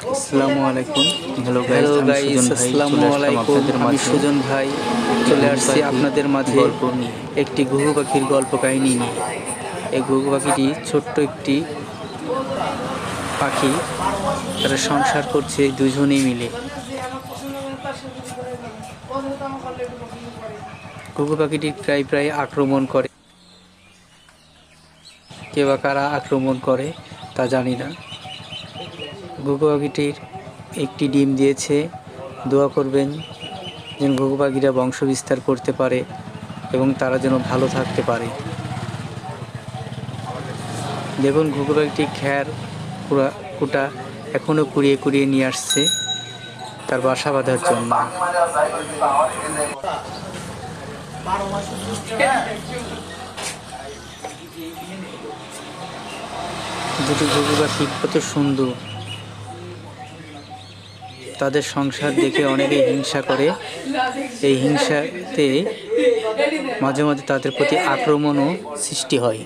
আসসালামু আলাইকুম। Hello guys, আসসালামু আলাইকুম। আমি সুজন ভাই চলে আসছি আপনাদের মাঝে গল্প নিয়ে। একটি ঘুঘু পাখির গল্প কাহিনী নিয়ে। এই ঘুঘু পাখিটি ছোট্ট একটি পাখি, তারা সংসার করছে দুজনেই মিলে। ঘুঘু পাখিটি প্রায় প্রায় আক্রমণ করে, কে বা কারা আক্রমণ করে তা জানি না। ঘুঘু পাখিটির একটি ডিম দিয়েছে। দোয়া করবেন যেন ঘুঘু পাখিরা বংশ বিস্তার করতে পারে এবং তারা যেন ভালো থাকতে পারে। দেখুন ঘুঘু পাখিটি খ্যার কুটা এখনও কুড়িয়ে কুড়িয়ে নিয়ে আসছে তার বাসা বাঁধার জন্য। দুটি ঘুঘু পাখি কত সুন্দর, তাদের সংসার দেখে অনেকেই হিংসা করে। এই হিংসাতে মাঝে মাঝে তাদের প্রতি আক্রমণও সৃষ্টি হয়।